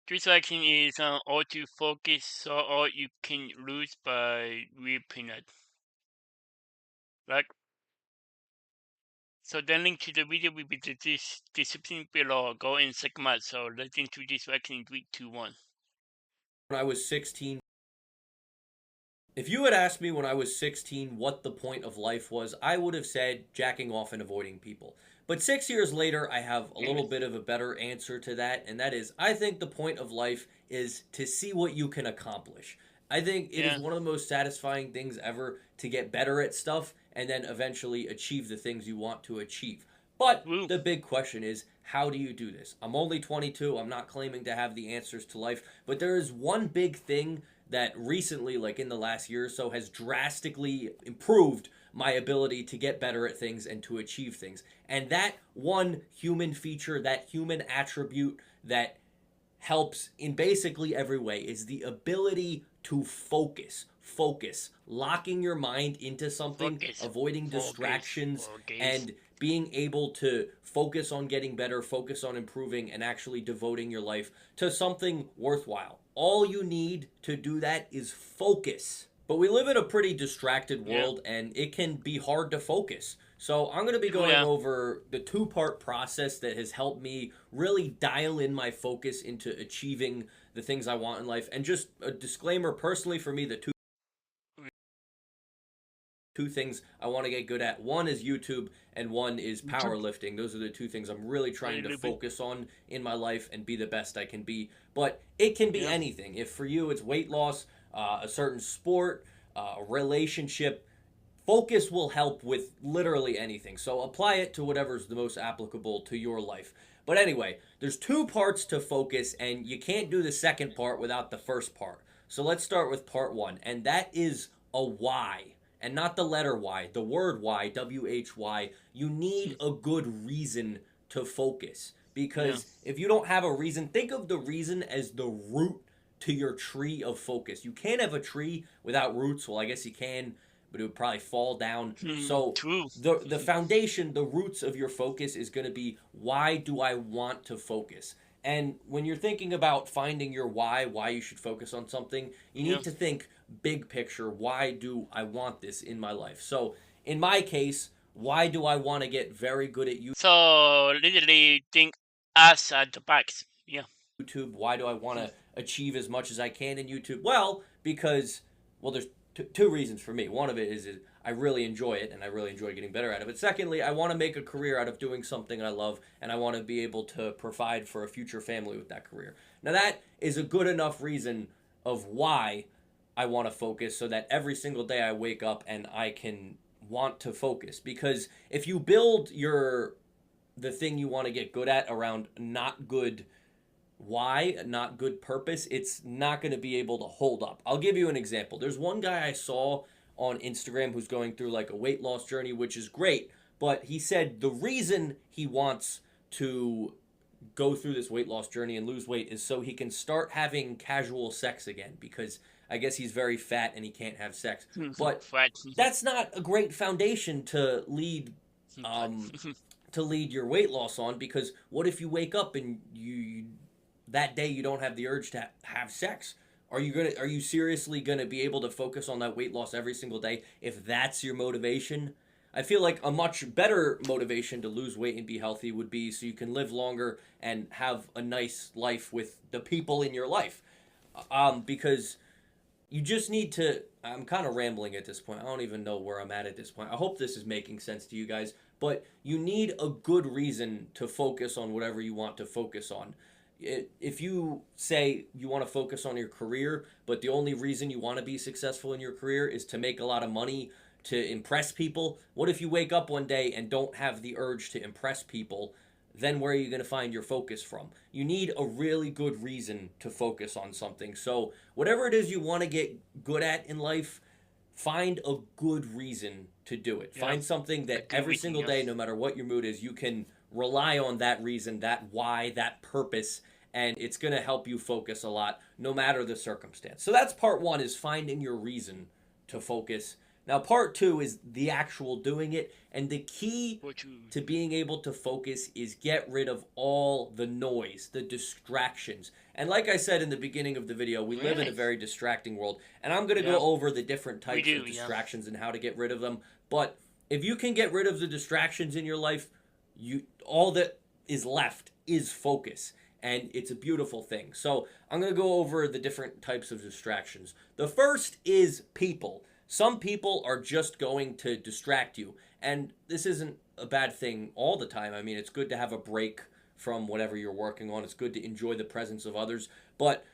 Distraction is all to focus so all you can lose by real peanut. Right? So the link to the video will be the description below. Go and check them out. So let's into distraction in 3, 2, 1. When I was 16, if you had asked me when I was 16 what the point of life was, I would have said jacking off and avoiding people. But 6 years later, I have a little Yes. bit of a better answer to that, and that is I think the point of life is to see what you can accomplish. I think it is Yeah. one of the most satisfying things ever to get better at stuff and then eventually achieve the things you want to achieve. But Woo. the big question is, how do you do this? I'm only 22. I'm not claiming to have the answers to life, but there is one big thing that recently, like in the last year or so, has drastically improved my ability to get better at things and to achieve things. And that one human feature, that human attribute that helps in basically every way is the ability to focus. Focus. Locking your mind into something, Focus. avoiding Focus. distractions, Focus. and being able to focus on getting better, focus on improving, and actually devoting your life to something worthwhile. All you need to do that is focus. But we live in a pretty distracted Yeah. world and it can be hard to focus. So I'm going to be True. going Yeah. over the two-part process that has helped me really dial in my focus into achieving the things I want in life. And just a disclaimer, personally for me, the two things I want to get good at. One is YouTube and one is powerlifting. Those are the two things I'm really A trying to little bit. focus on in my life and be the best I can be. But it can be Yeah. anything. If for you it's weight loss, a certain sport, a relationship, focus will help with literally anything. So apply it to whatever's the most applicable to your life. But anyway, there's two parts to focus, and you can't do the second part without the first part. So let's start with part one, and that is a why. And not the letter Y, the word Y, W H Y. You need a good reason to focus. Yeah. Because if you don't have a reason, think of the reason as the root to your tree of focus. You can't have a tree without roots. Well, I guess you can, but it would probably fall down. So True. the foundation, the roots of your focus is going to be, why do I want to focus? And when you're thinking about finding your why you should focus on something, you Yeah. need to think big picture. Why do I want this in my life? So in my case, why do I want to get very good at So literally think outside the box. Yeah. YouTube? Why do I want to achieve as much as I can in YouTube? Well, because, well, there's two reasons for me. One of it is I really enjoy it and I really enjoy getting better at it. But secondly, I want to make a career out of doing something I love and I want to be able to provide for a future family with that career. Now, that is a good enough reason of why I want to focus so that every single day I wake up and I can want to focus. Because if you build the thing you want to get good at around not good why, not good purpose, it's not going to be able to hold up. I'll give you an example. There's one guy I saw on Instagram who's going through like a weight loss journey, which is great, but he said the reason he wants to go through this weight loss journey and lose weight is so he can start having casual sex again because I guess he's very fat and he can't have sex. But Fat. that's not a great foundation um, to lead your weight loss on, because what if you wake up and you that day you don't have the urge to have sex? Are you seriously gonna be able to focus on that weight loss every single day if that's your motivation? I feel like a much better motivation to lose weight and be healthy would be so you can live longer and have a nice life with the people in your life. Because you just need to. I'm kind of rambling at this point. I don't even know where I'm at this point. I hope this is making sense to you guys. But you need a good reason to focus on whatever you want to focus on. If you say you want to focus on your career, but the only reason you want to be successful in your career is to make a lot of money to impress people, what if you wake up one day and don't have the urge to impress people? Then where are you going to find your focus from? You need a really good reason to focus on something. So, whatever it is you want to get good at in life, find a good reason to do it. Yeah. Find something A that good every reason. single Yeah. day, no matter what your mood is, you can rely on that reason, that why, that purpose, and it's going to help you focus a lot no matter the circumstance. So that's part one, is finding your reason to focus. Now, part two is the actual doing it. And the key What you to being able to focus is get rid of all the noise, the distractions. And like I said in the beginning of the video, we live in a really? very distracting world. And I'm going to Yeah, go over the different we types of do. Yeah. distractions and how to get rid of them. But if you can get rid of the distractions in your life, you all that is left is focus, and it's a beautiful thing. So I'm going to go over the different types of distractions. The first is people. Some people are just going to distract you, and this isn't a bad thing all the time. I mean, it's good to have a break from whatever you're working on. It's good to enjoy the presence of others, but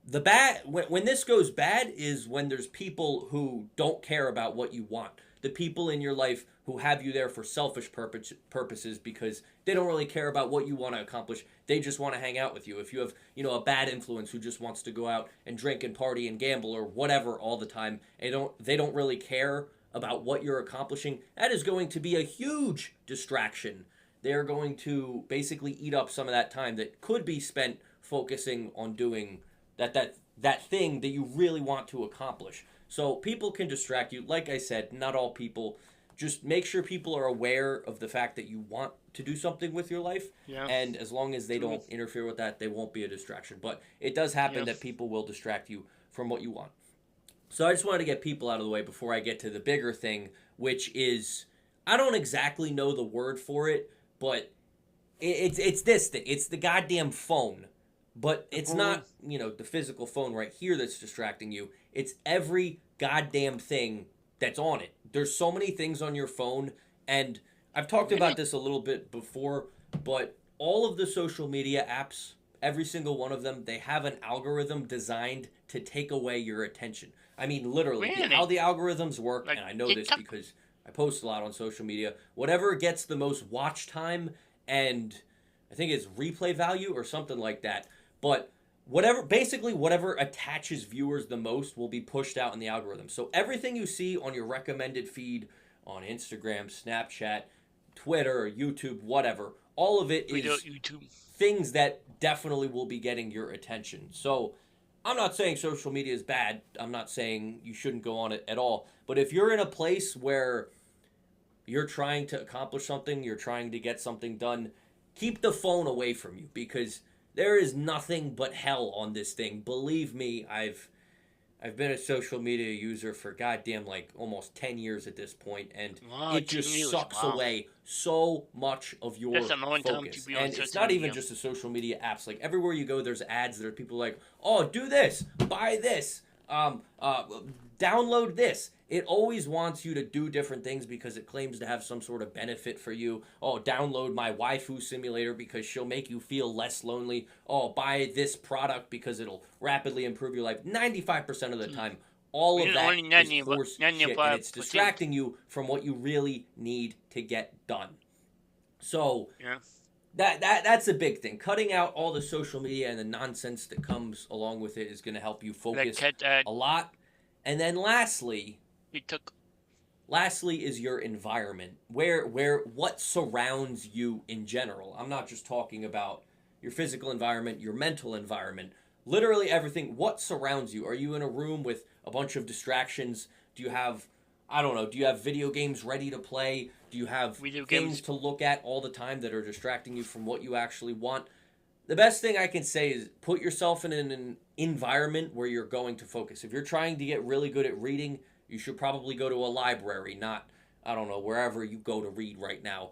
the bad when this goes bad is when there's people who don't care about what you want, the people in your life who have you there for selfish purposes because they don't really care about what you want to accomplish. They just want to hang out with you. If you have, a bad influence who just wants to go out and drink and party and gamble or whatever all the time, and they don't really care about what you're accomplishing, that is going to be a huge distraction. They're going to basically eat up some of that time that could be spent focusing on doing that thing that you really want to accomplish. So people can distract you. Like I said, not all people. Just make sure people are aware of the fact that you want to do something with your life, Yeah. and as long as they True. don't interfere with that, they won't be a distraction. But it does happen Yeah. that people will distract you from what you want. So I just wanted to get people out of the way before I get to the bigger thing, which is I don't exactly know the word for it, but it's this thing. It's the goddamn phone. But it's not, the physical phone right here that's distracting you. It's every goddamn thing that's on it. There's so many things on your phone, and I've talked about Really? this a little bit before, but all of the social media apps, every single one of them, they have an algorithm designed to take away your attention. I mean, literally, how Really? the algorithms work, Like and I know this TikTok? because I post a lot on social media, whatever gets the most watch time and I think it's replay value or something like that. But whatever attaches viewers the most will be pushed out in the algorithm. So everything you see on your recommended feed on Instagram, Snapchat, Twitter, YouTube, whatever, all of it Video is YouTube. things that definitely will be getting your attention. So I'm not saying social media is bad. I'm not saying you shouldn't go on it at all. But if you're in a place where you're trying to accomplish something, you're trying to get something done, keep the phone away from you because there is nothing but hell on this thing. Believe me, I've been a social media user for goddamn like almost 10 years at this point, and Wow, it 10 just years. sucks Wow. away so much of your That's a long time to focus. be on And it's social not even media. just the social media apps. Like everywhere you go, there's ads that are people like, oh, do this, buy this, download this. It always wants you to do different things because it claims to have some sort of benefit for you. Oh, download my waifu simulator because she'll make you feel less lonely. Oh, buy this product because it'll rapidly improve your life. 95% of the time, all of that Only is horse shit, and it's 95%. distracting you from what you really need to get done. So Yeah. that's a big thing. Cutting out all the social media and the nonsense that comes along with it is going to help you Like focus cat ad. a lot. And then He took. lastly is your environment. Where what surrounds you in general. I'm not just talking about your physical environment, your mental environment. Literally everything. What surrounds you? Are you in a room with a bunch of distractions? Do you have I don't know, do you have video games ready to play? Do you have Video things games. to look at all the time that are distracting you from what you actually want? The best thing I can say is put yourself in an environment where you're going to focus. If you're trying to get really good at reading, you should probably go to a library, not, I don't know, wherever you go to read right now.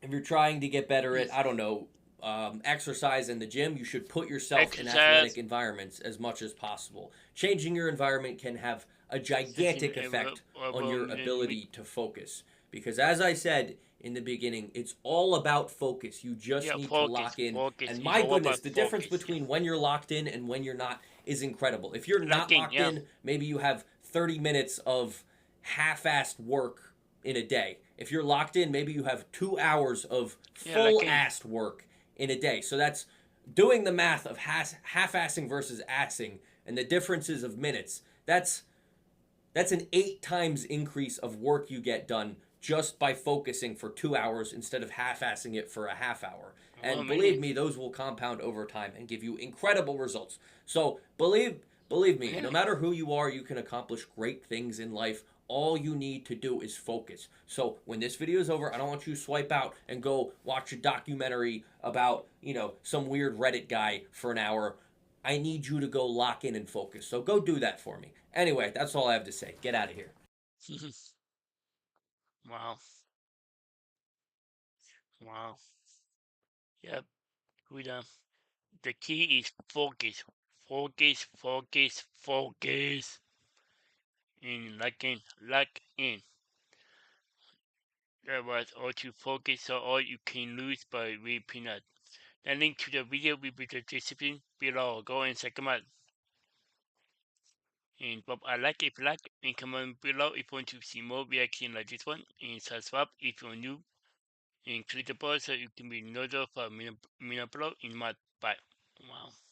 If you're trying to get better at, I don't know, exercise in the gym, you should put yourself in athletic Exercise. environments as much as possible. Changing your environment can have a gigantic effect on your ability to focus. Because as I said in the beginning, it's all about focus. You just Yeah, need to focus. lock in. Focus. And It's my all goodness, about the difference focus. Yeah. between when you're locked in and when you're not is incredible. If you're not Locking. locked Yeah. in, maybe you have 30 minutes of half-assed work in a day. If you're locked in, maybe you have 2 hours of Yeah. Locking. full-assed work in a day. So that's doing the math of half-assing versus assing and the differences of minutes. That's an 8 times increase of work you get done just by focusing for 2 hours instead of half-assing it for a half hour. And believe me, those will compound over time and give you incredible results. So Believe me, no Yeah. matter who you are, you can accomplish great things in life. All you need to do is focus. So when this video is over, I don't want you to swipe out and go watch a documentary about, some weird Reddit guy for an hour. I need you to go lock in and focus. So go do that for me. Anyway, that's all I have to say. Get out of here. Wow. Wow. Yep. We done. The key is focus. Focus, focus, focus. And lock in. That was all to focus so all you can lose by read peanut. The link to the video will be the description below. Go and check them out. And Bob, I like if you like, and comment below if you want to see more reaction like this one. And subscribe if you're new. And click the bell so you can be notified for me upload in my bye. Wow.